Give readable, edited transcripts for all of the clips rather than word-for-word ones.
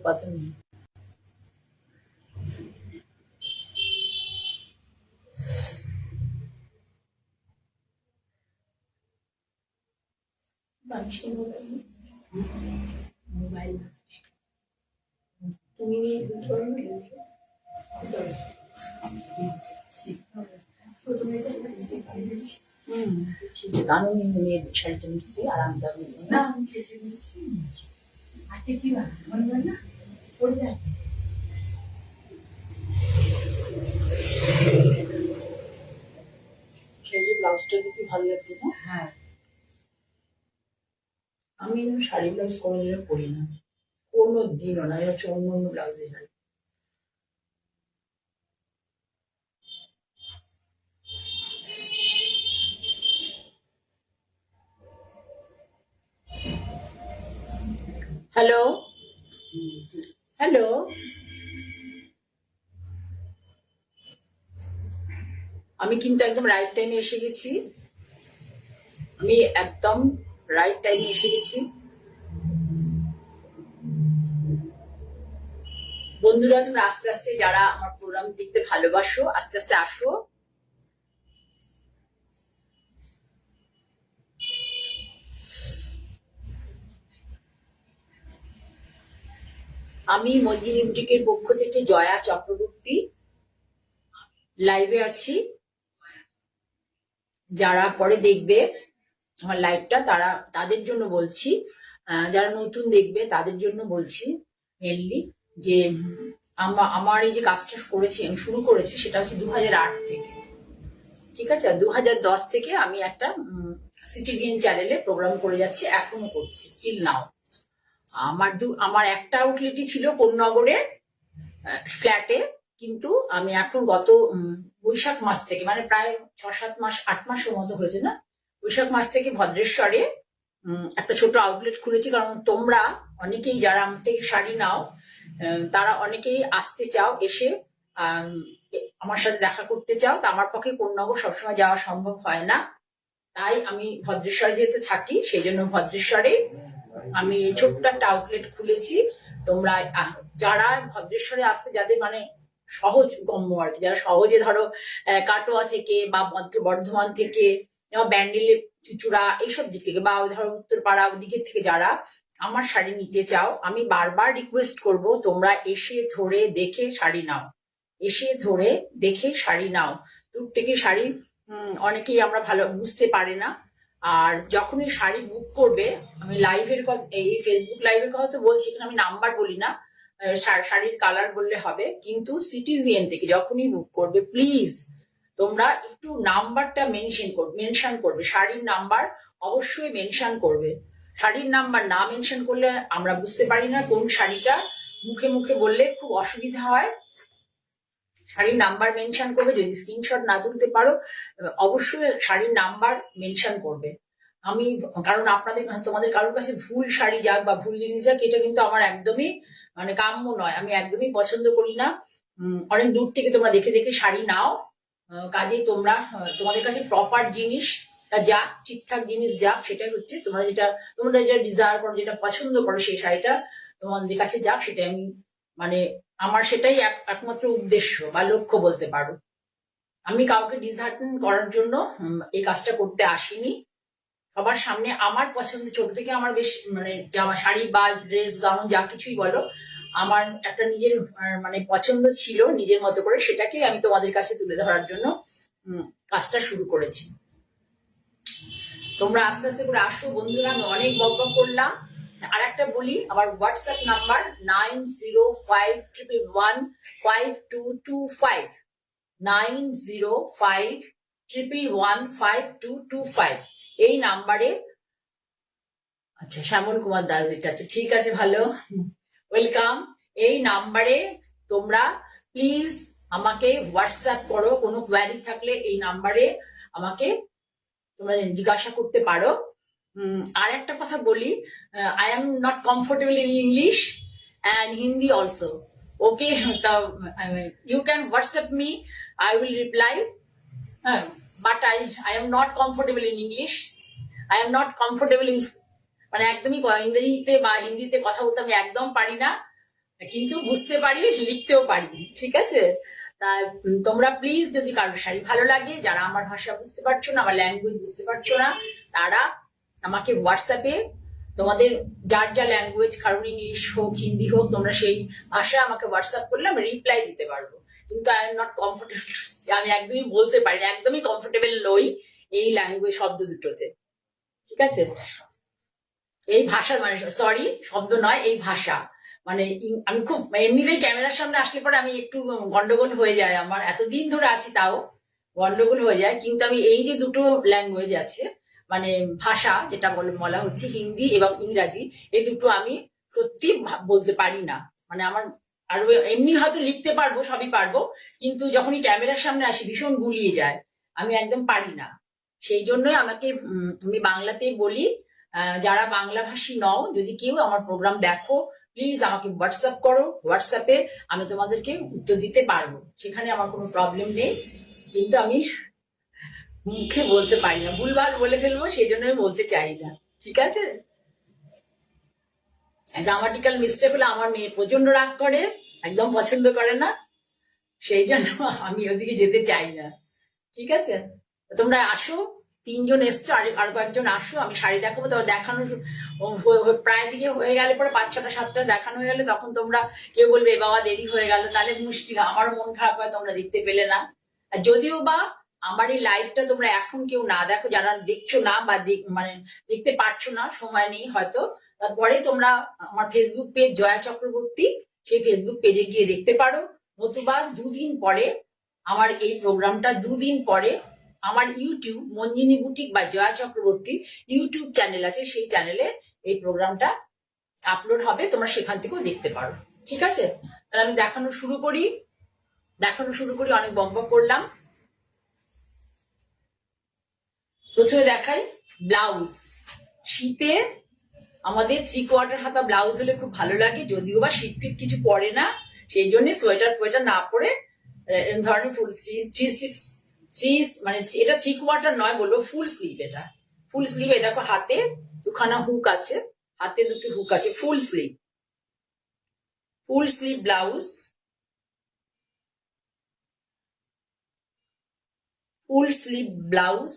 কত মোবাইল তুমি কারণ মেয়ের শাড়িটা নিশ্চয়ই আরামদায়ক না। আমি খেয়েছি বলছি আজকে কি ভাবছি মনে হয় না পড়ে যায়। খেয়ে ব্লাউজটা দেখি ভালো লাগছে না? হ্যাঁ, আমি শাড়ি ব্লাউজ কোনোদিনও পরি না, কোনো দিনও না। হচ্ছে অন্য অন্য ব্লাউজের শাড়ি। হ্যালো হ্যালো, আমি কিন্তু একদম রাইট টাইমে এসে গেছি। আমি একদম রাইট টাইমে এসে গেছি। বন্ধুরা, তোমরা আস্তে আস্তে যারা আমার প্রোগ্রাম দেখতে ভালোবাসো আস্তে আস্তে আসো। আমি মঞ্জিরি বুটিকের পক্ষ থেকে জয়া চক্রবর্তী লাইভে আছি। যারা পরে দেখবে আমার লাইভটা তাদের জন্য বলছি, যারা নতুন দেখবে তাদের জন্য বলছি মেনলি, যে আমার এই যে কাজটা করেছি, আমি শুরু করেছি সেটা হচ্ছে 2008 থেকে। ঠিক আছে, 2010 থেকে আমি একটা সিটিভিএন চ্যানেলে প্রোগ্রাম করে যাচ্ছি, এখনো করছি, স্টিল নাও। আমার একটা আউটলেটই ছিল কোন্নগরে ফ্ল্যাটে, কিন্তু আমি এখন গত বৈশাখ মাস থেকে, মানে প্রায় 6-7 মাস 8 মাসের মতো হয়েছে না, বৈশাখ মাস থেকে ভদ্রেশ্বরে একটা ছোট আউটলেট খুলেছি। কারণ তোমরা অনেকেই যারা আমার থেকে শাড়ি নাও তারা অনেকেই আসতে চাও, এসে আমার সাথে দেখা করতে চাও। তো আমার পক্ষে কোন্নগর সবসময় যাওয়া সম্ভব হয় না, তাই আমি ভদ্রেশ্বরে যেহেতু থাকি সেই জন্য ভদ্রেশ্বরে আমি ছোট্ট একটা আউটলেট খুলেছি। তোমরা যারা ভদ্রেশ্বরে আসতে, যাদের মানে সহজ গম্য আর কি, যারা সহজে ধরো কাটোয়া থেকে বা বর্ধমান থেকে ব্যান্ডেলে চুচুড়া এইসব দিক থেকে, বা ধরো উত্তরপাড়া ওদিকের থেকে যারা আমার শাড়ি নিতে চাও, আমি বারবার রিকোয়েস্ট করব তোমরা এসে ধরে দেখে শাড়ি নাও, এসে ধরে দেখে শাড়ি নাও। দূর থেকে শাড়ি অনেকেই আমরা ভালো বুঝতে পারে না। আর যখনই শাড়ি বুক করবে, আমি লাইভের কথা, এই ফেসবুক লাইভের কথা তো বলছি, এখানে আমি নাম্বার বলি না, শাড়ির কালার বললে হবে। কিন্তু সিটিভিএন থেকে যখনই বুক করবে, প্লিজ তোমরা একটু নাম্বারটা মেনশন করবে, শাড়ির নাম্বার অবশ্যই মেনশন করবে। শাড়ির নাম্বার না মেনশন করলে আমরা বুঝতে পারি না কোন শাড়িটা, মুখে মুখে বললে খুব অসুবিধা হয়। শাড়ির নাম্বার মেনশন করবে, যদি স্ক্রিনশট না তুলতে পারো অবশ্যই শাড়ির নাম্বার মেনশন করবে। আমি কারণ তোমাদের কারোর কাছে ভুল শাড়ি যাক বা ভুল জিনিস যাক, এটা কিন্তু আমার একদমই মানে কাম্য নয়, আমি একদমই পছন্দ করি না। অনেক দূর থেকে তোমরা দেখে দেখে শাড়ি নাও, কাজে তোমাদের কাছে প্রপার জিনিস যাক, ঠিকঠাক জিনিস যাক, সেটাই হচ্ছে তোমরা যেটা ডিজায়ার করো, যেটা পছন্দ করো, সেই শাড়িটা তোমাদের কাছে যাক, সেটাই আমি মানে আমার সেটাই একমাত্র উদ্দেশ্য বা লক্ষ্য বলতে পারো। আমি কাউকে ডিসহার্টেন করার জন্য এই কাজটা করতে আসিনি। সবার সামনে আমার পছন্দ, ছোট থেকে আমার বেশ মানে জামা শাড়ি বা ড্রেস গাউন যা কিছুই বলো, আমার একটা নিজের মানে পছন্দ ছিল নিজের মতো করে, সেটাকে আমি তোমাদের কাছে তুলে ধরার জন্য কাজটা শুরু করেছি। তোমরা আস্তে আস্তে করে আসো বন্ধুরা, আমি অনেক বক করলাম। আর একটা বলি, আমার হোয়াটসঅ্যাপ নাম্বার 9051115225, 9051115225। এই নাম্বারে, আচ্ছা শ্যামল কুমার দাস দিচ্ছে, আচ্ছা ঠিক আছে, ভালো, ওয়েলকাম। এই নাম্বারে তোমরা প্লিজ আমাকে হোয়াটসঅ্যাপ করো, কোনো কোয়ারি থাকলে এই নাম্বারে আমাকে তোমরা জিজ্ঞাসা করতে পারো। আর একটা কথা বলি, I am not comfortable in English and Hindi also. Okay, you can WhatsApp me, I will reply, but I am not comfortable in English, I am not comfortable in, মানে একদমই ইংরেজিতে বা হিন্দিতে কথা বলতে আমি একদম পারি না। কিন্তু বুঝতে পারি, লিখতেও পারি, ঠিক আছে? তা তোমরা প্লিজ, যদি কারোর শাড়ি ভালো লাগে, যারা আমার ভাষা বুঝতে পারছো না, আমার ল্যাঙ্গুয়েজ বুঝতে পারছো না, তারা আমাকে হোয়াটসঅ্যাপে তোমাদের যার যা ল্যাঙ্গুয়েজ, কারোর ইংলিশ হোক, হিন্দি হোক, তোমরা সেই ভাষা আমাকে হোয়াটসঅ্যাপ করলে আমি রিপ্লাই দিতে পারবো। কিন্তু আই এম নট কমফোর্টেবল, আমি একদমই বলতে পারি না, একদমই কমফোর্টেবল নই এই ল্যাঙ্গুয়েজ শব্দ দুটোতে, ঠিক আছে? এই ভাষা মানে, সরি, শব্দ নয়, এই ভাষা মানে আমি খুব এমনিতেই ক্যামেরার সামনে আসলে পরে আমি একটু গন্ডগোল হয়ে যায়, আমার এতদিন ধরে আছি তাও গন্ডগোল হয়ে যায়। কিন্তু আমি এই যে দুটো ল্যাঙ্গুয়েজ আছে, মানে ভাষা যেটা বলা হচ্ছে হিন্দি এবং ইংরাজি, এই দুটো আমি সত্যি বলতে পারি না। মানে আমার আরো এমনি হয়তো লিখতে পারবো, সবই পারবো, কিন্তু যখনই ক্যামেরার সামনে আসি ভীষণ গুলিয়ে যায়, আমি একদম পারি না। সেই জন্যই আমাকে আমি বাংলাতেই বলি। যারা বাংলা ভাষী নও, যদি কেউ আমার প্রোগ্রাম দেখো, প্লিজ আমাকে হোয়াটসঅ্যাপ করো, হোয়াটসঅ্যাপে আমি তোমাদেরকে উত্তর দিতে পারবো, সেখানে আমার কোনো প্রবলেম নেই। কিন্তু আমি মুখে বলতে পারি না, ভুলভাল বলে ফেলবো, সেই জন্য আমি বলতে চাই না, ঠিক আছে? গ্রামাটিক্যাল মিস্টেক হলে আমার মেয়ে প্রচন্ড রাগ করে, একদম পছন্দ করে না, সেই জন্য আমি ওদিকে যেতে চাই না, ঠিক আছে? তোমরা আসো, 3জন এসছো, আর কয়েকজন আসো, আমি শাড়ি দেখাবো। তোমার দেখানো প্রায় দিকে হয়ে গেলে পরে 5, 6, 7টা দেখানো হয়ে গেলে তখন তোমরা কেউ বলবে এ বাবা দেরি হয়ে গেল, তাহলে মুশকিল, আমারও মন খারাপ হয় তোমরা দেখতে পেলে না। আর যদিও বা আমার এই লাইভটা তোমরা এখন কেউ না দেখো, যারা দেখছো না বা মানে দেখতে পারছো না, সময় নেই হয়তো, তারপরে তোমরা আমার ফেসবুক পেজ জয়া চক্রবর্তী, সেই ফেসবুক পেজে গিয়ে দেখতে পারো। নতুবা 2 দিন পরে আমার এই প্রোগ্রামটা, 2 দিন পরে আমার ইউটিউব মঞ্জিনী বুটিক বা জয়া চক্রবর্তী ইউটিউব চ্যানেল আছে, সেই চ্যানেলে এই প্রোগ্রামটা আপলোড হবে, তোমরা সেখান থেকেও দেখতে পারো, ঠিক আছে? তাহলে আমি দেখানো শুরু করি, অনেক বকবক করলাম। প্রথমে দেখাই ব্লাউজ। শীতে আমাদের 3 কোয়ার্টার হাতা ব্লাউজ হলে খুব ভালো লাগে, যদিও বা শীত ফিট কিছু পরে না, সেই জন্য সোয়েটার না পরে ধরনের ফুল স্লিভস, মানে এটা 3 কোয়ার্টার নয়, বলবো ফুল স্লিভ। এটা ফুল স্লিভ, এই দেখো হাতে 2খানা হুক আছে, হাতে 2টো হুক আছে, full sleeve blouse, full sleeve blouse.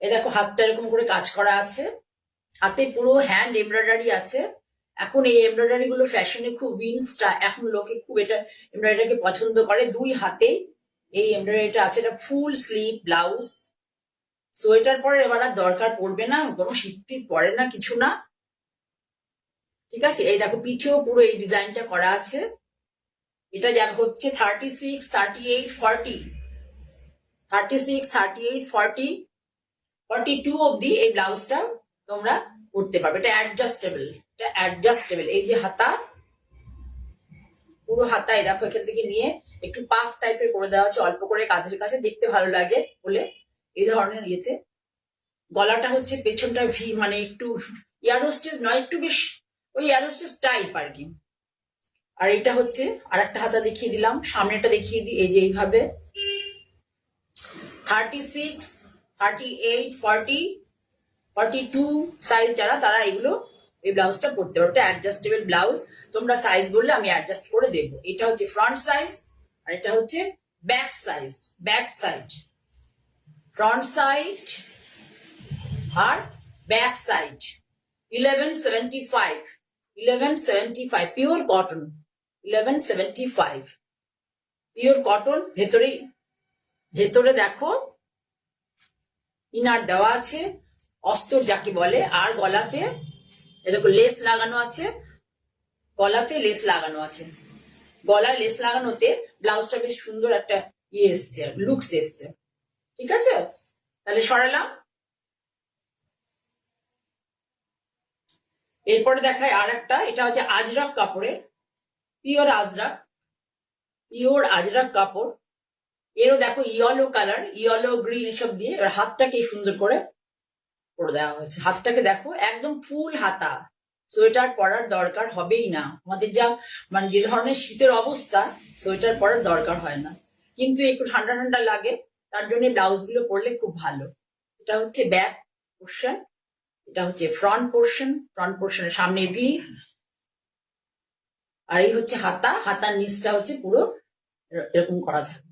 এ দেখো হাতটা এরকম করে কাজ করা আছে, হাতে পুরো হ্যান্ড এমব্রয়ডারি আছে। এখন এই এমব্রয়ডারি গুলো ফ্যাশনে খুব ইনস্টা, এখন লোকে খুব এটা এমব্রয়ডারিকে পছন্দ করে। 2 হাতে এই এমব্রয়ডারিটা আছে, এটা ফুল স্লিভ ব্লাউজ। সোয়েটার পরে এবার আর দরকার পড়বে না, কোনো শীত ফিট পরে না, কিছু না, ঠিক আছে? এই দেখো পিঠেও পুরো এই ডিজাইনটা করা আছে। এটা যা হচ্ছে 36, 38, 40, 36, 38, 40, 42 অব্দি এই ব্লাউজটা তোমরা করতে পারবে। এটা অ্যাডজাস্টেবল, এই যে হাতা, পুরো হাতা, এই দেখো এখান থেকে নিয়ে একটু পাফ টাইপের করে দেওয়া আছে, অল্প করে কাঁধের কাছে, দেখতে ভালো লাগে বলে এই ধরনের ইয়েতে। গলাটা হচ্ছে পেছনটা ভি, মানে একটু এয়ারোস্টেজ নয়, একটু বেশ ওই এয়ারোস্টেজ টাইপ আর কি। আর এটা হচ্ছে আর একটা হাতা দেখিয়ে দিলাম, সামনেটা দেখিয়ে দিই, এই যে এইভাবে 36, 38, 40, 42 সাইজ যারা, তারা এগুলো এই ব্লাউজটা পরতে পারো। এটা অ্যাডজাস্টেবল ব্লাউজ, তোমরা সাইজ বললে আমি অ্যাডজাস্ট করে দেবো। এটা হচ্ছে ফ্রন্ট সাইজ, আর এটা হচ্ছে ব্যাক সাইড, ফ্রন্ট সাইড আর back side. 1175 pure cotton, 1175 pure cotton. ভেতরে দেখো ইনার দেওয়া আছে, অস্তর যাকে বলে। আর গলাতে দেখো লেস লাগানো আছে, গলাতে লেস লাগানো আছে। গলায় লেস লাগানোতে ব্লাউজটা বেশ সুন্দর একটা ইয়ে এসছে, লুকস এসছে, ঠিক আছে? তাহলে সরালাম। এরপরে দেখায় আর একটা, এটা হচ্ছে আজরাক কাপড়ের, পিওর আজরাক কাপড়। এরও দেখো ইয়েলো কালার, ইয়েলো গ্রিন এসব দিয়ে, এবার হাতটাকে সুন্দর করে দেওয়া হয়েছে। হাতটাকে দেখো একদম ফুল হাতা, সোয়েটার পরার দরকার হবেই না। আমাদের যা মানে যে ধরনের শীতের অবস্থা, সোয়েটার পরার দরকার হয় না, কিন্তু একটু ঠান্ডা ঠান্ডা লাগে, তার জন্য ব্লাউজ গুলো পরলে খুব ভালো। এটা হচ্ছে ব্যাক পোর্শন, এটা হচ্ছে ফ্রন্ট পোর্শনের সামনে ভি, আর এই হচ্ছে হাতা, হাতার নিচটা হচ্ছে পুরো এরকম করা থাকবে।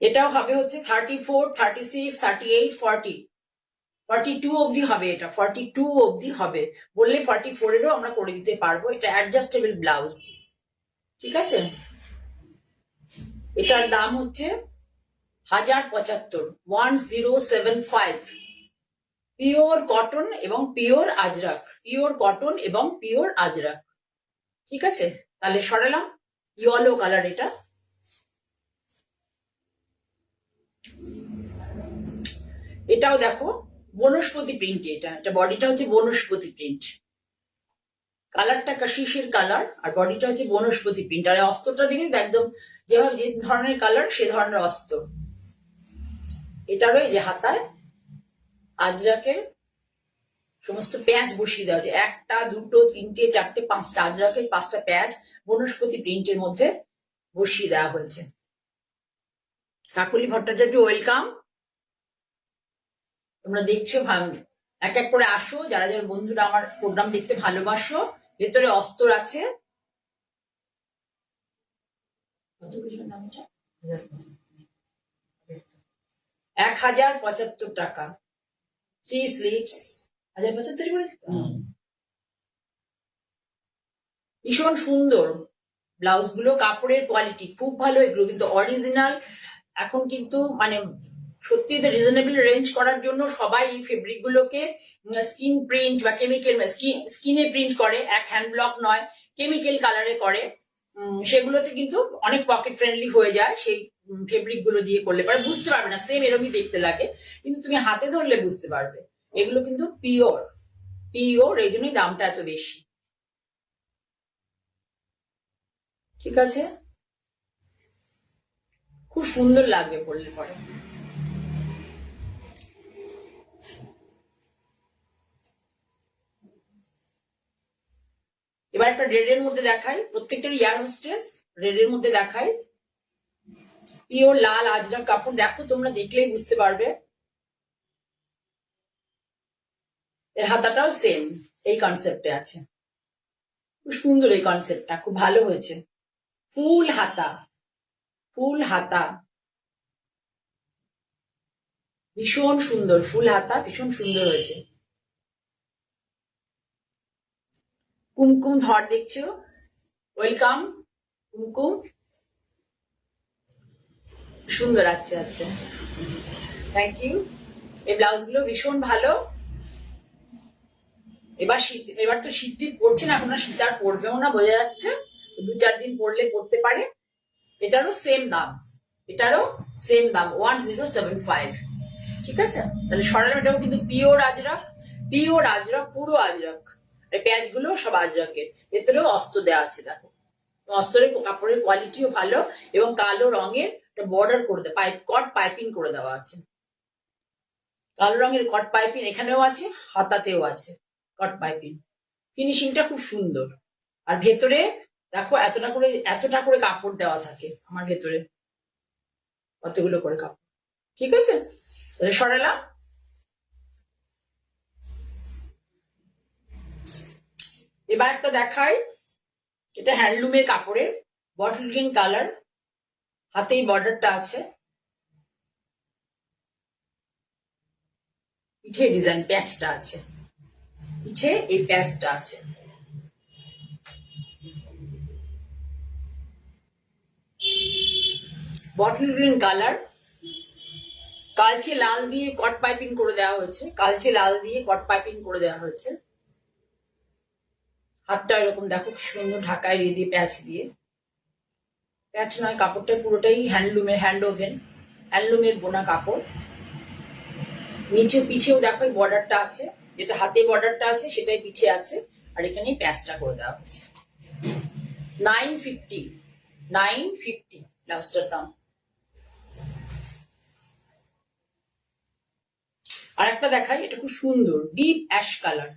এটাও হবে হচ্ছে 34, 36, 38, 40, 42 অবধি হবে। এটা 42 অবধি হবে, বললে 44 এরও আমরা করে দিতে পারবো। এটা অ্যাডজাস্টেবল ব্লাউজ, ঠিক আছে। এটার দাম হচ্ছে 1075, 1075। পিওর কটন এবং পিওর আজরাক, পিওর কটন এবং পিওর আজরাক, ঠিক আছে। তাহলে সরালাম, ইয়েলো কালার এটা। এটাও দেখো বনস্পতি প্রিন্ট, এটা বডিটা হচ্ছে বনস্পতি প্রিন্ট, কালারটা কাশিসের কালার, আর বডিটা হচ্ছে বনস্পতি প্রিন্ট। আর অস্ত্রটা দেখে একদম যেভাবে যে ধরনের কালার সে ধরনের অস্ত্র। এটারও এই যে হাতায় আজরাকের সমস্ত প্যাঁচ বসিয়ে দেওয়া আছে, 1টা 2টো 3টে 4টে 5টা আজরাকের 5টা প্যাঁচ বনস্পতি প্রিন্টের মধ্যে বসিয়ে দেওয়া হয়েছে। কাকলি ভট্টাচার্য ওয়েলকাম, তোমরা দেখছো, এক এক করে আসো, যারা যারা বন্ধুরা আমার প্রোগ্রাম দেখতে ভালোবাসো। ভেতরে অস্তর আছে, 1075 টাকা। 3 স্লিপস 1075 বলেছি তো। ভীষণ সুন্দর ব্লাউজ গুলো, কাপড়ের কোয়ালিটি খুব ভালো এগুলো কিন্তু অরিজিনাল। এখন কিন্তু মানে সত্যি এটা রিজনেবল রেঞ্জ করার জন্য সবাই এই ফেব্রিক গুলোকে স্কিন প্রিন্ট বা কেমিক্যাল স্কিনে প্রিন্ট করে, এক হ্যান্ড ব্লক নয়, কেমিক্যাল কালারে করে। সেগুলোতে কিন্তু অনেক পকেট ফ্রেন্ডলি হয়ে যায়। সেই ফেব্রিক গুলো দিয়ে করলে পরে বুঝতে পারবে না, সেম এরকমই দেখতে লাগে, কিন্তু তুমি হাতে ধরলে বুঝতে পারবে এগুলো কিন্তু পিওর, পিওর, এই জন্যই দামটা এত বেশি, ঠিক আছে। খুব সুন্দর লাগবে পরলে পরে। এবার একটা রেডের মধ্যে দেখাই, প্রত্যেকটা এয়ার হোস্টেস রেডের মধ্যে দেখাই। পিওর লাল আজরাক কাপড়, দেখো তোমরা দেখলেই বুঝতে পারবে। এর হাতাটাও সেম এই কনসেপ্টে আছে, খুব সুন্দর এই কনসেপ্টটা, খুব ভালো হয়েছে। ফুল হাতা, ফুল হাতা, ভীষণ সুন্দর, ফুল হাতা ভীষণ সুন্দর হয়েছে। কুমকুম ধর দেখছো, ওয়েলকাম কুমকুম, সুন্দর। আচ্ছা আচ্ছা, থ্যাংক ইউ। এই ব্লাউজ গুলো ভীষণ ভালো। এবার শীত, এবার তো শীত পড়ছে না, এখন শীত আর পড়বেও না বোঝা যাচ্ছে, 2-4 দিন পড়লে পড়তে পারে। এটারও সেম দাম, এটারও সেম দাম 1075, ঠিক আছে। তাহলে সরালাম, এটাও কিন্তু পিওর আজরাক, পিওর আজরাক, পুরো আজরাক। এই প্যাচ গুলো সব আজরাকের, ভেতরেও অস্ত্র দেওয়া আছে, দেখো অস্ত্রের কাপড়ের কোয়ালিটিও ভালো, এবং কালো রঙের বর্ডার করে দেওয়া, কট পাইপিং করে দেওয়া আছে, কালো রঙের কট পাইপিং এখানেও আছে, হাতাতেও আছে কট পাইপিং। ফিনিশিংটা খুব সুন্দর। আর ভেতরে দেখো এতটা করে কাপড় দেওয়া থাকে, আমার ভেতরে কতগুলো করে কাপড়, ঠিক আছে। তাহলে সরালাম। এবার একটা দেখাই, এটা হ্যান্ডলুমের কাপড়ের, বটল গ্রিন কালার, হাতেই বর্ডারটা আছে, পিঠে ডিজাইন প্যাচটা আছে, পিঠে এই প্যাচটা আছে। বটল গ্রিন কালার, কালচে লাল দিয়ে কট পাইপিং করে দেওয়া হয়েছে, কালচে লাল দিয়ে কট পাইপিং করে দেওয়া হয়েছে। হাতটা এরকম দেখো কি সুন্দর, ঢাকায় দিয়ে প্যাচ দিয়ে, প্যাচ নয়, কাপড়টা পুরোটাই হ্যান্ডলুমের, হ্যান্ড ওভেন হ্যান্ডলুমের বোনা কাপড়। নিচে পিঠেও দেখো বর্ডারটা আছে, যেটা হাতে বর্ডারটা আছে সেটাই পিঠে আছে, আর এখানে প্যাচটা করে দেওয়া হয়েছে। 950, 950 ব্লাউজটার দাম। আর একটা দেখাই, এটা খুব সুন্দর, ডিপ অ্যাশ কালার,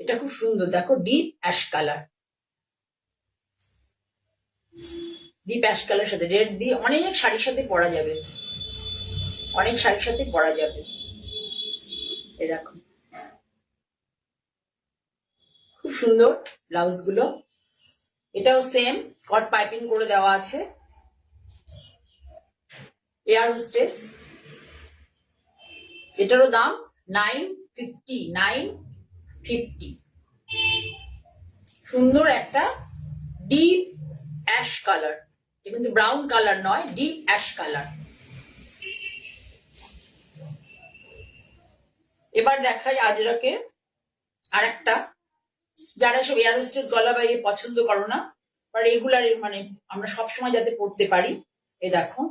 এটা খুব সুন্দর, দেখো deep ash colour, deep ash colour সাথে রেড দিয়ে অনেক শাড়ির সাথে পরা যাবে, অনেক শাড়ির সাথে পরা যাবে। এরকম সুন্দর ব্লাউজ গুলো। এটাও সেম কট পাইপিং করে দেওয়া আছে, এয়ার হোস্টেস। এটারও দাম 950। সুন্দর একটা ডিপ অ্যাশ কালার, এটা কিন্তু ব্রাউন কালার নয়, ডিপ অ্যাশ কালার। এবার দেখাই আজরাকে আর একটা, যারা সব এয়ার হোস্টেস গলা বাইয়ে পছন্দ করো না, বা রেগুলার মানে আমরা সবসময় যাতে পড়তে পারি। এ দেখো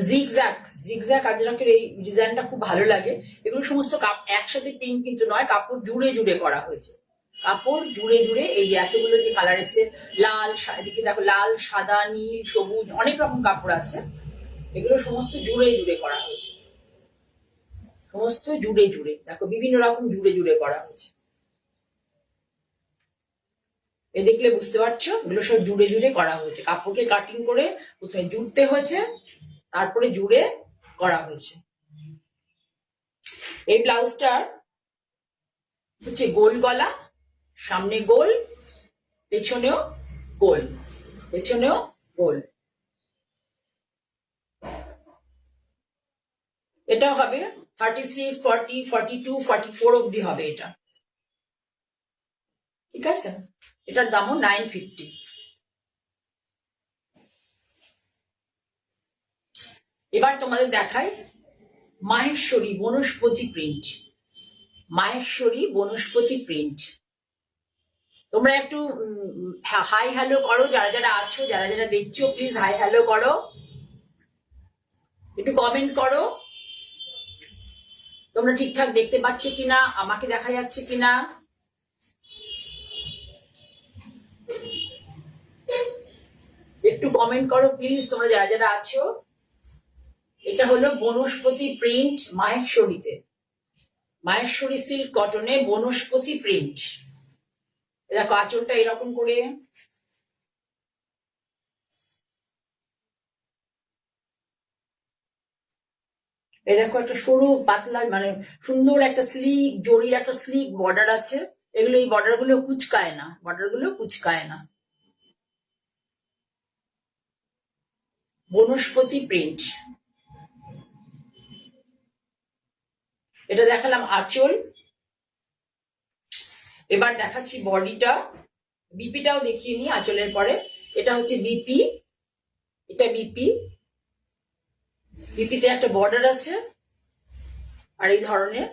জিগজ্যাগ জিগজ্যাগ আজরাকের এই ডিজাইনটা খুব ভালো লাগে। এগুলো সমস্ত একসাথে প্রিন্ট কিন্তু নয়, কাপড় জুড়ে জুড়ে করা হয়েছে। কাপড় জুড়ে জুড়ে এই যে এতগুলো যে কালার এসছে, লাল, এদিকে দেখো লাল, সাদা, নীল, সবুজ, অনেক রকম কাপড় আছে। এগুলো সমস্ত জুড়ে জুড়ে করা হয়েছে, সমস্ত জুড়ে জুড়ে দেখো বিভিন্ন রকম জুড়ে জুড়ে করা হয়েছে। এ দেখলে বুঝতে পারছো এগুলো সব জুড়ে জুড়ে করা হয়েছে। কাপড়কে কাটিং করে প্রথমে জুড়তে হয়েছে, তারপরে জুড়ে করা হয়েছে। এই ব্লাউজটার হচ্ছে গোল গলা, সামনে গোল, পেছনেও গোল, পেছনেও গোল। এটা হবে 36, 40, 42, 44 অব্দি হবে এটা, ঠিক আছে। এটার দামও 950। এবার তোমাদের দেখাই মাহেশ্বরী বনস্পতি প্রিন্ট। মাহেশ্বরী বনস্পতি প্রিন্ট। তোমরা একটু হাই হ্যালো করো, যারা যারা আছো, যারা যারা দেখছো প্লিজ হাই হ্যালো করো, একটু কমেন্ট করো তোমরা ঠিকঠাক দেখতে পাচ্ছ কিনা, আমাকে দেখা যাচ্ছে কিনা। একটু কমেন্ট করো প্লিজ তোমরা যারা যারা আছো। এটা হলো বনস্পতি প্রিন্ট মাহেশ্বরীতে, মাহেশ্বরী সিল্ক কটনে বনস্পতি প্রিন্ট। দেখো আঁচলটা এরকম করে, এই দেখো একটা সরু পাতলা মানে সুন্দর একটা স্লিক জরির একটা স্লিক বর্ডার আছে। এগুলো এই বর্ডার গুলো কুচকায় না, বর্ডার গুলো কুচকায় না। বনস্পতি প্রিন্ট। এটা দেখালাম আঁচল, এবার দেখাচ্ছি বডিটা। বিপিটাও দেখিয়ে নি আঁচলের পরে। এটা হচ্ছে বিপি, এটা বিপি। বিপিতে একটা বর্ডার আছে আর এই ধরনের।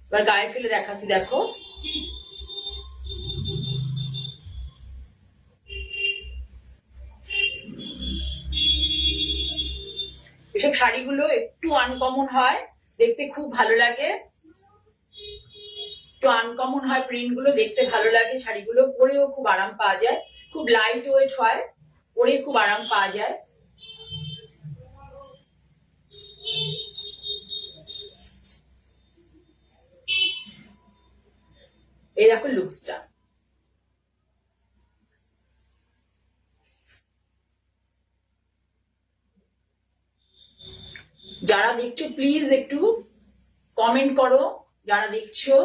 এবার গায়ে ফেলে দেখাচ্ছি, দেখো এসব শাড়িগুলো একটু আনকমন হয়, দেখতে খুব ভালো লাগে, একটু আনকমন হয়, প্রিন্ট গুলো দেখতে ভালো লাগে। শাড়িগুলো পরেও খুব আরাম পাওয়া যায়, খুব লাইট ওয়েট হয়, পরে খুব আরাম পাওয়া যায়। এই দেখো লুকসটা। যারা দেখছো প্লিজ একটু কমেন্ট করো, যারা দেখছো।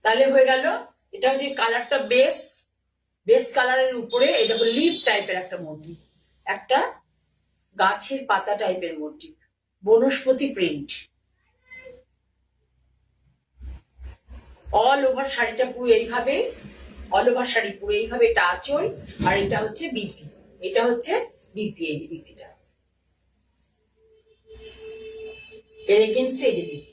তাহলে হয়ে গেল। এটা হচ্ছে কালারটা বেস, বেস কালারের উপরে এটা হলো লিফ টাইপের একটা মোটিভ, একটা গাছের পাতা টাইপের মোটিভ, বনস্পতি প্রিন্ট। অল ওভার শাড়িটা পুরো এইভাবে, অল ওভার শাড়ি পুরো এইভাবে, এটা আঁচল আর এটা হচ্ছে বিপি, এটা হচ্ছে বিপি। এই যে বিপিটা এর এগেনস্টে এই যে বিপি।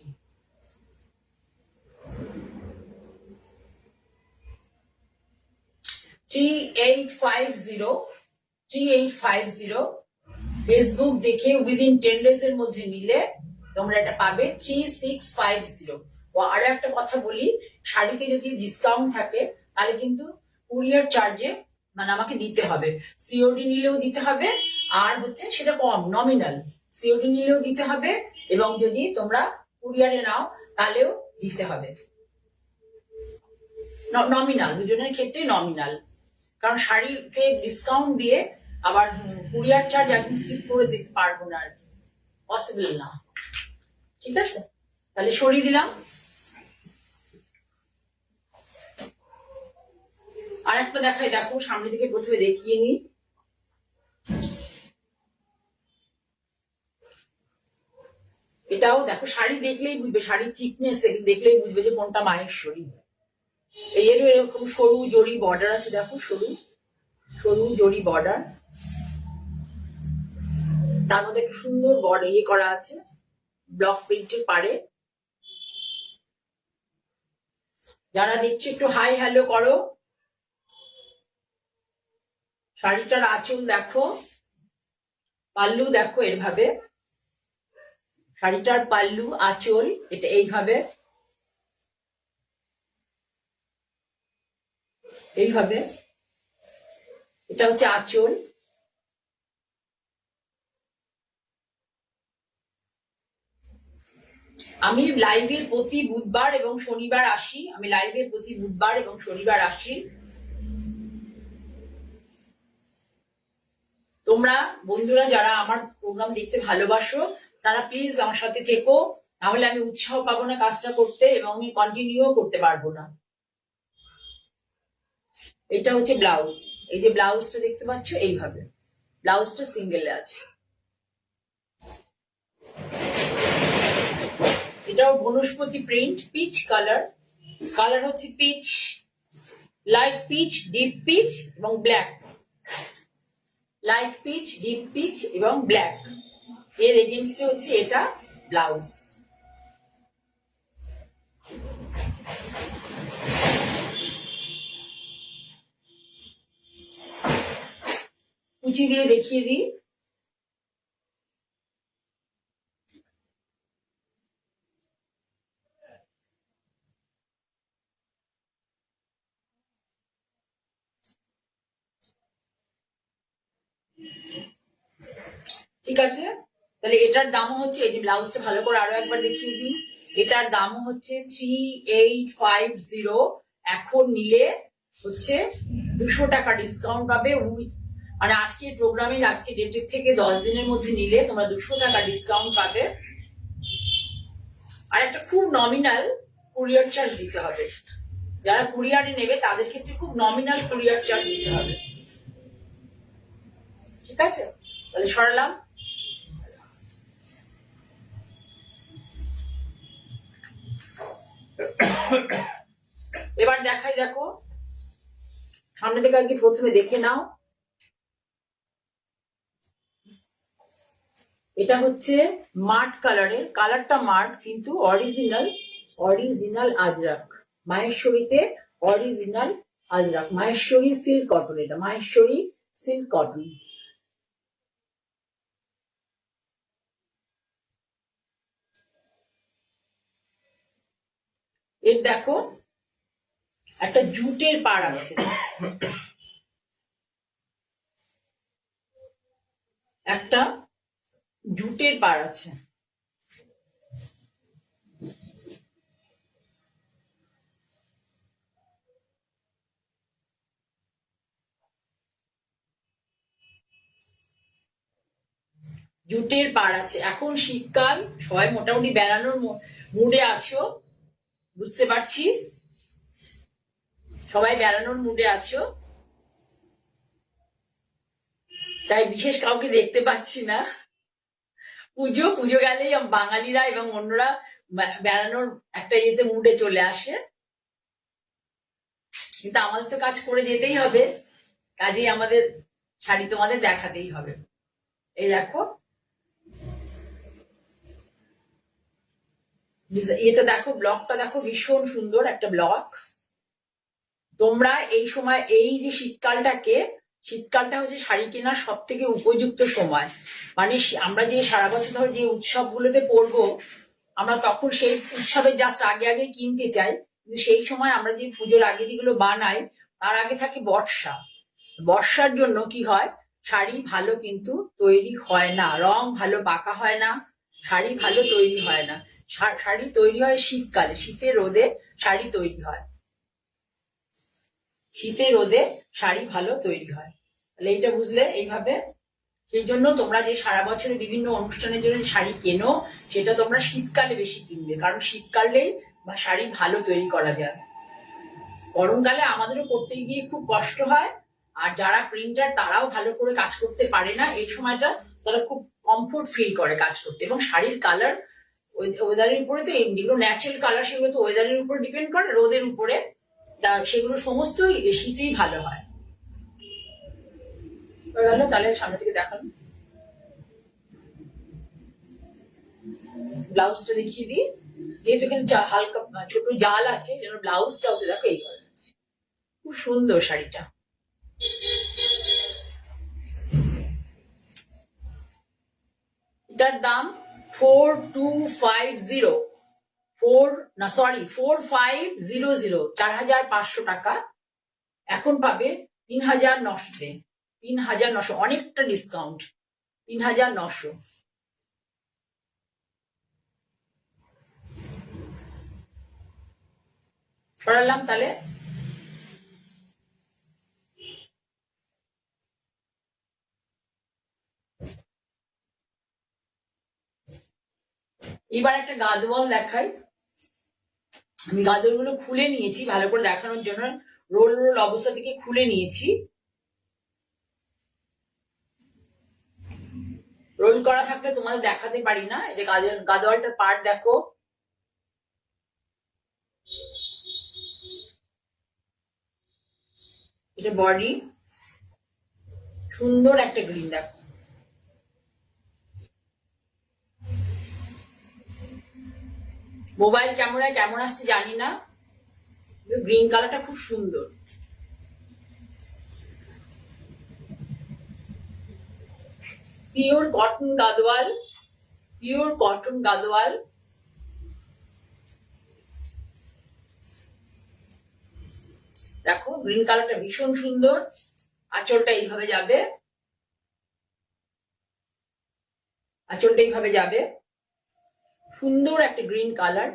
3850 ফেসবুক দেখে উইদিন 10 days এর মধ্যে নিলে তোমরা এটা পাবে 3650। ও আরো একটা কথা বলি, শাড়িতে যদি ডিসকাউন্ট থাকে তাহলে কিন্তু কুরিয়ার চার্জে মানে আমাকে দিতে হবে, সিওডি নিলেও দিতে হবে, আর হচ্ছে সেটা কম নমিনাল, সিওডি নিলেও দিতে হবে, এবং যদি তোমরা কুরিয়ারে নাও তাহলেও দিতে হবে। নমিনাল, দুজনের ক্ষেত্রে নমিনাল, কারণ শাড়িতে ডিসকাউন্ট দিয়ে আবার কুরিয়ার চার্জ একদিন স্কিপ করে দিতে পারবো না, আর পসিবল না। ঠিক আছে, তাহলে সরিয়ে দিলাম। আর একটা দেখাই, দেখো সামনে থেকে প্রথমে দেখিয়ে নি। এটাও দেখো, শাড়ি দেখলেই বুঝবে, শাড়ির থিকনেস দেখলেই বুঝবে যে কোনটা মাহেশ্বরী। এরও এরকম সরু জড়ি বর্ডার আছে, দেখো সরু সরু জড়ি বর্ডার, তার মধ্যে একটা সুন্দর বর্ডার করা আছে ব্লক প্রিন্টের পারে। যারা দেখছো একটু হাই হ্যালো করো। শাড়িটার আঁচল দেখো, পাল্লু দেখো এভাবে, শাড়িটার পাল্লু আঁচল এটা এইভাবে, এইভাবে এটা হচ্ছে আঁচল। আমি লাইভে প্রতি বুধবার এবং শনিবার আসি, আমি লাইভে প্রতি বুধবার এবং শনিবার আসি। তোমরা বন্ধুরা যারা আমার প্রোগ্রাম দেখতে ভালোবাসো তারা প্লিজ আমার সাথে থেকো, নাহলে আমি উৎসাহ পাবো না কাজটা করতে এবং আমি কন্টিনিউ করতে পারবো না। এটা হচ্ছে ব্লাউজ, এই যে ব্লাউজটা দেখতে পাচ্ছ এইভাবে, ব্লাউজটা সিঙ্গেলে আছে। এটাও বনস্পতি প্রিন্ট, পিচ কালার, কালার হচ্ছে peach, light peach, deep peach এবং black, light peach, deep peach এবং ব্ল্যাক, এর এগেইনস্টে হচ্ছে এটা ব্লাউজ। কুচি দিয়ে দেখিয়ে দিই। ঠিক আছে, তাহলে এটার দাম হচ্ছে, এই যে ব্লাউজটা ভালো করে আরো একবার দেখিয়ে দিই, এটার দাম হচ্ছে 3850। এখন নিলে হচ্ছে 200 টাকা ডিসকাউন্ট পাবে, উইথ মানে আজকে প্রোগ্রামে আজকে ডেটের থেকে 10 দিনের মধ্যে নিলে তোমরা 200 টাকা ডিসকাউন্ট পাবে। আর একটা খুব নমিনাল কুরিয়ার চার্জ দিতে হবে, যারা কুরিয়ারে নেবে তাদের ক্ষেত্রে খুব নমিনাল কুরিয়ার চার্জ দিতে হবে। ঠিক আছে, তাহলে সরালাম। এবার দেখাই, দেখো সামনে থেকে আগে প্রথমে দেখে নাও। এটা হচ্ছে মাঠ কালারের, কালারটা মাঠ কিন্তু অরিজিনাল, অরিজিনাল আজরাক, মাহেশ্বরীতে original Ajrakh, Maheshwari silk cotton, এটা মাহেশ্বরী সিল্ক কটন। এর দেখো একটা জুটের পাড় আছে, একটা জুটের পাড় আছে, জুটের পাড় আছে। এখন শীতকাল, সবাই মোটামুটি বেড়ানোর মুডে আছো, বুঝতে পারছি সবাই বেড়ানোর মুডে আছো, তাই বিশেষ কাউকে দেখতে পাচ্ছি না। পুজো পুজো গেলেই বাঙালিরা এবং অন্যরা বেড়ানোর একটা ইয়েতে মুডে চলে আসে, কিন্তু আমাদের তো কাজ করে যেতেই হবে, কাজেই আমাদের শাড়ি তোমাদের দেখাতেই হবে। এই দেখো, এটা দেখো, ব্লকটা দেখো, ভীষণ সুন্দর একটা ব্লক। তোমরা এই সময়, এই যে শীতকালটাকে, শীতকালটা হচ্ছে শাড়ি কেনার সব থেকে উপযুক্ত সময়, মানে আমরা যে সারা বছর ধরে যে উৎসবগুলোতে পরবো, আমরা তখন সেই উৎসবের জাস্ট আগে আগে কিনতে চাই, কিন্তু সেই সময় আমরা যে পুজোর আগে যেগুলো বানাই তার আগে থাকে বর্ষা। বর্ষার জন্য কি হয়, শাড়ি ভালো কিন্তু তৈরি হয় না, রং ভালো পাকা হয় না, শাড়ি ভালো তৈরি হয় না। শাড়ি তৈরি হয় শীতকালে, শীতের রোদে শাড়ি তৈরি হয়। শীতে রোদে শাড়ি ভালো তৈরি হয়। তাহলে এইটা বুঝলে এইভাবে। সেই জন্য তোমরা যে সারা বছরে বিভিন্ন অনুষ্ঠানের জন্য শাড়ি কেনো, সেটা তোমরা শীতকালে বেশি কিনবে, কারণ শীতকালেই শাড়ি ভালো তৈরি করা যায়। গরমকালে আমাদেরও করতে গিয়ে খুব কষ্ট হয়, আর যারা প্রিন্টার তারাও ভালো করে কাজ করতে পারে না এই সময়টা, তারা খুব কমফোর্ট ফিল করে কাজ করতে। এবং শাড়ির কালার ওয়েদারের উপরে, তো যেগুলো ন্যাচারাল কালার সেগুলো তো ওয়েদারের উপর ডিপেন্ড করে, রোদের উপরে, তা সেগুলো সমস্তই শীতেই ভালো হয়। গেল, তাহলে সামনে থেকে দেখানো ব্লাউজটা দেখিয়ে দিই। যেহেতু এখানে হালকা ছোট জাল আছে, যেন ব্লাউজটা হচ্ছে দেখো এই কালার আছে, খুব সুন্দর শাড়িটা। এটার দাম 4250, 4500, 4500 টাকা। এখন পাবে 3900, 3900, অনেকটা ডিসকাউন্ট, 3900। সরালাম তাহলে। এবার একটা গাদোয়াল দেখাই। আমি গাদর গুলো খুলে নিয়েছি ভালো করে দেখানোর জন্য, রোল রোল অবস্থা থেকে খুলে নিয়েছি। রোল করা থাকলে তোমাদের দেখাতে পারি না। এই যে গাদোয়ালটার পার্ট দেখো, এটা বডি, সুন্দর একটা গ্রিন দেখো। মোবাইল ক্যামেরায় কেমন আসছে জানি না, গ্রিন কালারটা খুব সুন্দর। Pure cotton Gadwal, pure cotton Gadwal. দেখো গ্রিন কালারটা ভীষণ সুন্দর। আঁচলটা এইভাবে যাবে, আঁচলটা এইভাবে যাবে, সুন্দর একটা গ্রিন কালার।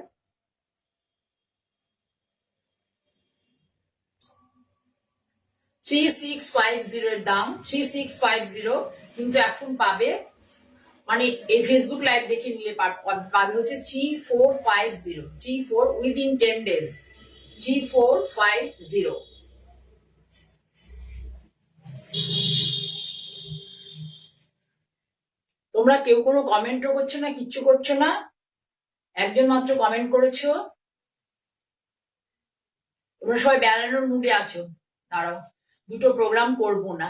3650 এর দাম, 3650। কিন্তু এখন পাবে, মানে এই ফেসবুক লাইভ দেখে নিলে পাবে হচ্ছে 3450, 34 উইদিন 10 days, 3450। তোমরা কেউ কোনো কমেন্টও করছো না, কিচ্ছু করছো না, একজন মাত্র কমেন্ট করেছো। তোমরা সবাই বেড়ানোর মুডে আছো। দাঁড়াও, দুটো প্রোগ্রাম করবো না,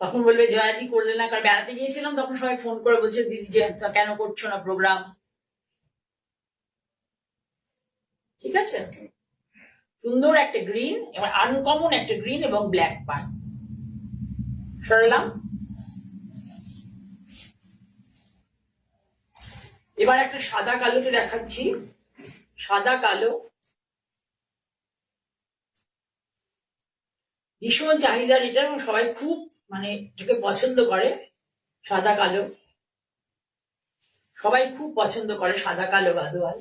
তখন বলবে জয়াদি করলে না, কারণ বেড়াতে গিয়েছিলাম, তখন সবাই ফোন করে বলছে দিদি যে কেন করছো না প্রোগ্রাম। ঠিক আছে, সুন্দর একটা গ্রিন, এবার আনকমন একটা গ্রিন এবং ব্ল্যাক পার্ট। সরালাম। এবার একটা সাদা কালোতে দেখাচ্ছি, সাদা কালো, ভীষণ চাহিদার এটা, সবাই খুব মানে এটাকে পছন্দ করে। সাদা কালো সবাই খুব পছন্দ করে, সাদা কালো গাদোয়াল।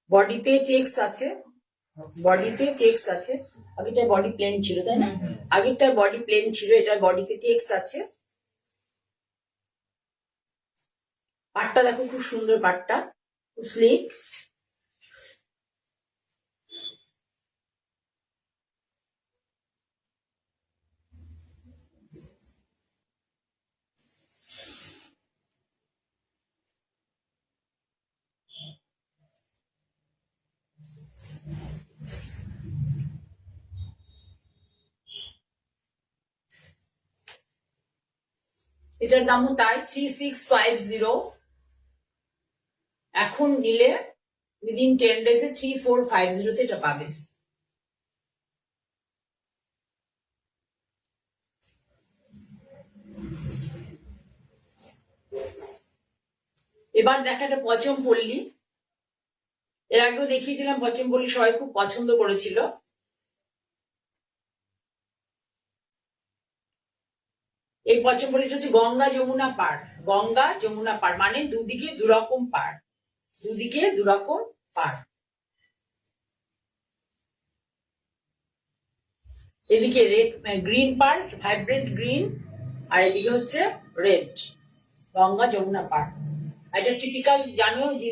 বডিতে চেকস আছে, বডিতে চেকস আছে। আগেরটা বডি প্লেন ছিল তাই না, আগেরটা বডি প্লেন ছিল, এটা বডিতে চেকস আছে। পাটটা দেখো খুব সুন্দর, পাটটা খুব স্লিক। এটার দামও তাই 3650। এখন নিলে উইদিন 10 days 3450 তে এটা পাবে। এবার দেখা একটা পচম পল্লী, এর আগেও দেখিয়েছিলাম পচম পল্লী, সবাই খুব পছন্দ করেছিল। এই পচমপল্লিটা হচ্ছে গঙ্গা যমুনা পাড়। গঙ্গা যমুনা পাড় মানে দুদিকে দুরকম পাড়, দুদিকে দুরকম পাড়। এদিকে রেড গ্রিন পাড়, ভাইব্রেন্ট গ্রিন, আর এদিকে হচ্ছে রেড। গঙ্গা যমুনা পাড়। এটা টিপিক্যাল, জানো যে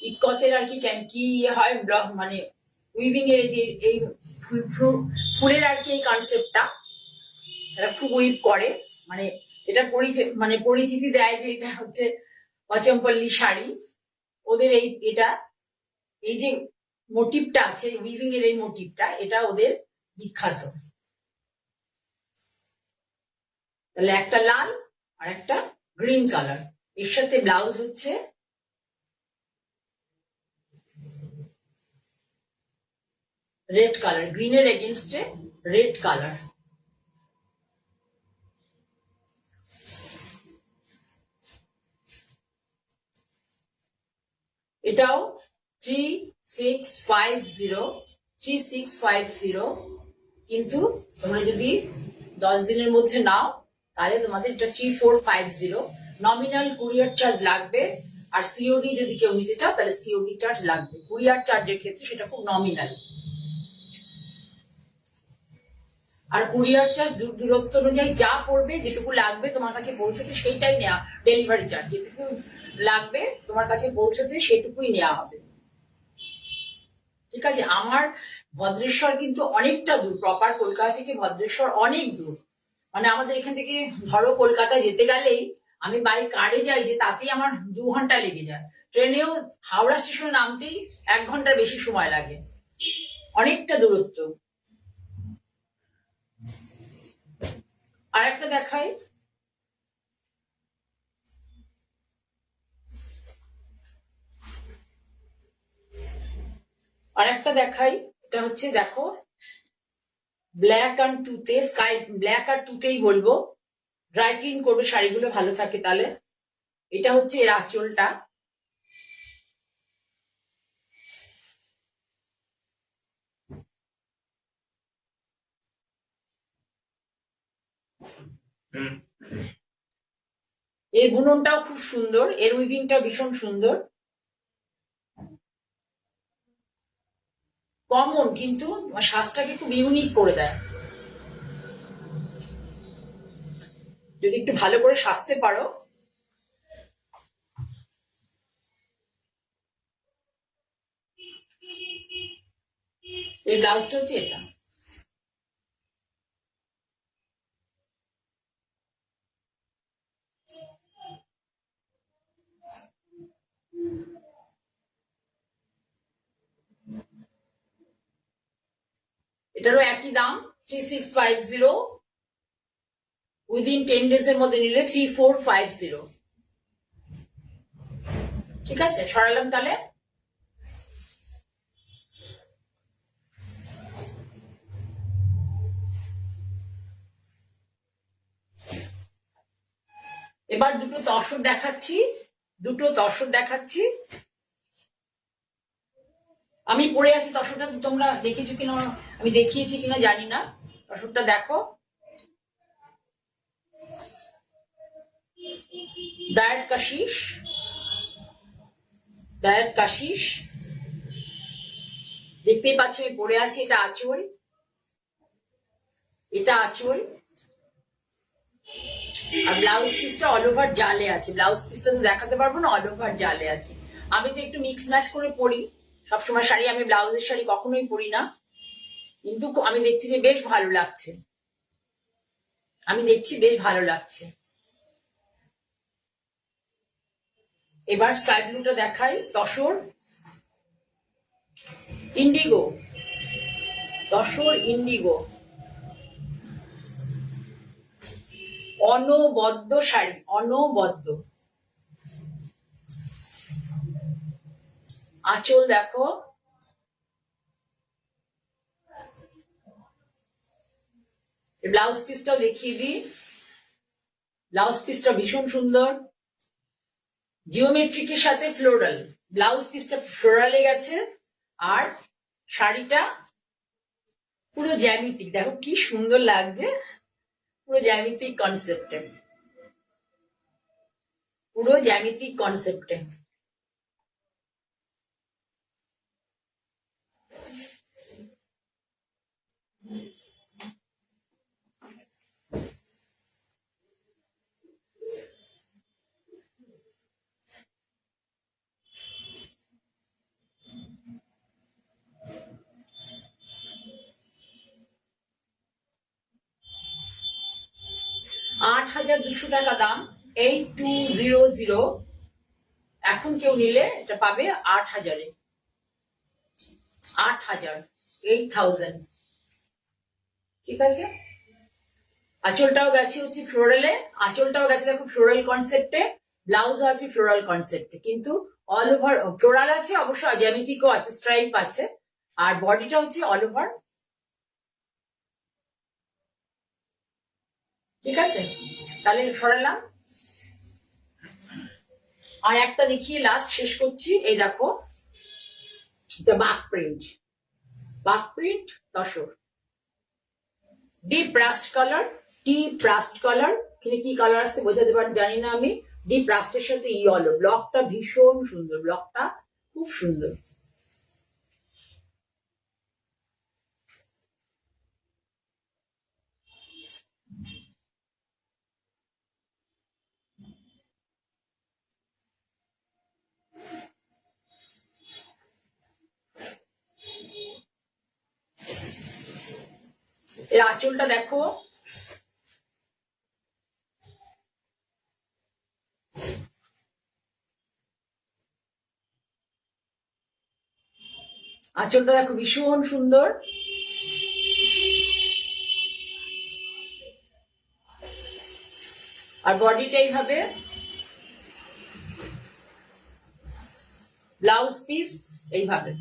ইকতের আর কি কি হয় মানে উইভিং এর যে এই ফুলের আর কি এই কনসেপ্টটা এরা খুব উইভ করে, মানে এটা মানে পরিচিতি দেয় যে এটা হচ্ছে পচমপল্লী শাড়ি। ওদের এটা এই যে মোটিভটা আছে, উইভিং এর এই মোটিভটা, এটা ওদের বিখ্যাত। তাহলে একটা লাল আর একটা গ্রিন কালার, এর সাথে ব্লাউজ হচ্ছে রেড কালার, গ্রিনের এগেনস্টে রেড কালার। এটাও 3650, কিন্তু তোমরা যদি 10 দিনের মধ্যে নাও তাহলে তোমাদের এটা 3450। নমিনাল কুরিয়ার চার্জ লাগবে, আর সিওডি যদি কেউ নিতে চাও তাহলে সিওডি চার্জ লাগবে। কুরিয়ার চার্জের ক্ষেত্রে সেটা খুব নমিনাল। আর কুরিয়ার চার্জ দূরত্ব অনুযায়ী যা পড়বে, যেটুকু লাগবে তোমার কাছে পৌঁছতে সেইটাই নেওয়া, ডেলিভারি চার্জ যেটুকু লাগবে তোমার কাছে পৌঁছতে সেটুকুই নেওয়া হবে। ঠিক আছে। আমার ভদ্রেশ্বর কিন্তু অনেকটা দূর, প্রপার কলকাতা থেকে ভদ্রেশ্বর অনেক দূর। মানে আমাদের এখান থেকে ধরো কলকাতায় যেতে গেলেই আমি বাই কারে যাই, যে তাতেই আমার 2 ঘন্টা লেগে যায়। ট্রেনেও হাওড়া স্টেশনে নামতেই 1 ঘন্টার বেশি সময় লাগে, অনেকটা দূরত্ব। আর একটা দেখাই, এটা হচ্ছে দেখো ব্ল্যাক আর তুতে, স্কাই ব্ল্যাক আর তুতেই বলবো। ড্রাই ক্লিন করবে শাড়িগুলো ভালো থাকে তাহলে। এটা হচ্ছে এর আঁচলটা, এর বুননটাও খুব সুন্দর, এর উইভিংটা ভীষণ সুন্দর, কমন কিন্তু সাজটাকে খুব ইউনিক করে দেয়। যদি একটু ভালো করে সাজতে পারো। এই ব্লাউজটা হচ্ছে এটা। এটারও একই দাম 3650, উইদিন 10 ডেজ এর মধ্যে নিলে 3450। ঠিক আছে, সরালাম তাহলে। এবার দুটো তসর দেখাচ্ছি। আমি পরে আছি তসরটা, তোমরা দেখেছো কিনা, আমি দেখিয়েছি কিনা জানি না। তসরটা দেখো, ডায়েট কাশিস, দেখতেই পাচ্ছ আমি পরে আছি। এটা আঁচল, আর ব্লাউজ পিসটা অল ওভার জালে আছে। ব্লাউজ পিসটা তো দেখাতে পারবো না, অল ওভার জালে আছে। আমি তো একটু মিক্স ম্যাচ করে পরি সবসময় শাড়ি, আমি ব্লাউজের শাড়ি কখনোই পরি না, কিন্তু আমি দেখছি যে বেশ ভালো লাগছে। এবার স্কাই ব্লুটা দেখাই, তসর ইন্ডিগো, অনবদ্য শাড়ি, আঁচল দেখো, ব্লাউজ পিসটাও দেখিয়ে দিই। ব্লাউজ পিসটা ভীষণ সুন্দর, জিওমেট্রিকের সাথে ফ্লোরাল। ব্লাউজ পিসটা ফ্লোরালে গেছে, আর শাড়িটা পুরো জ্যামিতিক। দেখো কি সুন্দর লাগছে, পুরো জ্যামিতিক কনসেপ্টে, পুরো জ্যামিতিক কনসেপ্টে। ৳৮,২০০ দাম, 8200। এখন কেউ নিলে এটা পাবে 8,000-এ। 8,000, 8,000। ঠিক আছে। আঁচলটাও গেছে হচ্ছে ফ্লোরালে, আঁচলটাও গেছে দেখো ফ্লোরাল কনসেপ্টে, ব্লাউজও আছে ফ্লোরাল কনসেপ্টে, কিন্তু অল ওভার ফ্লোরাল আছে, অবশ্য জ্যামিতিকও আছে, স্ট্রাইপ আছে, আর বডিটা হচ্ছে অল ওভার। ঠিক আছে, তাহলে সরালাম। আর একটা দেখিয়ে লাস্ট শেষ করছি, এই দেখো এটা বাক প্রিন্ট, বাক print tussar, deep rushed colour, deep rushed colour. এখানে কি কালার আছে বোঝাতে পারি জানি না আমি। ডিপ রাস্টের সাথে ইয়েলো, ব্লকটা ভীষণ সুন্দর, ব্লকটা খুব সুন্দর। এর আঁচলটা দেখো, আঁচলটা দেখো ভীষণ সুন্দর। আর বডিটা এইভাবে, ব্লাউজ পিস এইভাবে।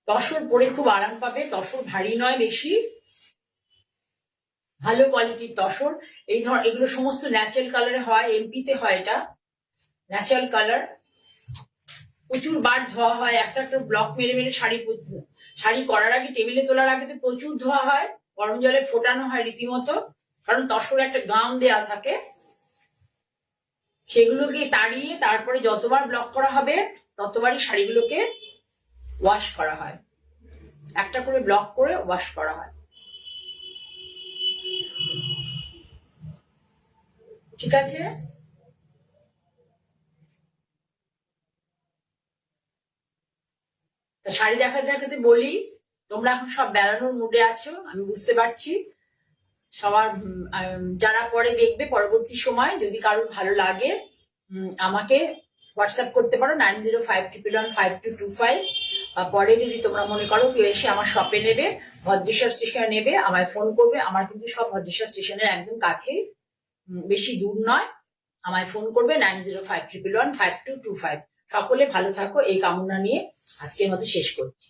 তসর পরে খুব আরাম পাবে, তসর ভারী নয় বেশি, ভালো কোয়ালিটির তসর। এই ধর এগুলো সমস্ত ন্যাচারাল কালারে হয়, এমপিতে হয়, এটা ন্যাচারাল কালার। প্রচুর বার ধোয়া হয়, একটা একটা ব্লক মেরে মেরে শাড়ি করার আগে, টেবিলে তোলার আগে তো প্রচুর ধোয়া হয়, গরম জলে ফোটানো হয় রীতিমতো, কারণ তসরে একটা গাম দেয়া থাকে। সেগুলোকে তাড়িয়ে তারপরে যতবার ব্লক করা হবে ততবারই শাড়িগুলোকে ওয়াশ করা হয়, একটা করে ব্লক করে ওয়াশ করা হয়। ঠিক আছে। শাড়ি দেখাতে দেখাতে বলি, তোমরা এখন সব বেড়ানোর মুডে আছো, আমি বুঝতে পারছি। সবার যারা পরে দেখবে পরবর্তী সময়, যদি কারোর ভালো লাগে আমাকে হোয়াটসঅ্যাপ করতে পারো 9052115225। পরে যদি তোমরা মনে করো কেউ এসে আমার শপে নেবে, ভদ্রেশ্বর স্টেশনে নেবে, আমায় ফোন করবে। আমার কিন্তু সব ভদ্রেশ্বর স্টেশনের একদম কাছেই, বেশি দূর নয়। আমায় ফোন করবে 9052115225। সকলে ভালো থাকো এই কামনা নিয়ে আজকের মতো শেষ করছি।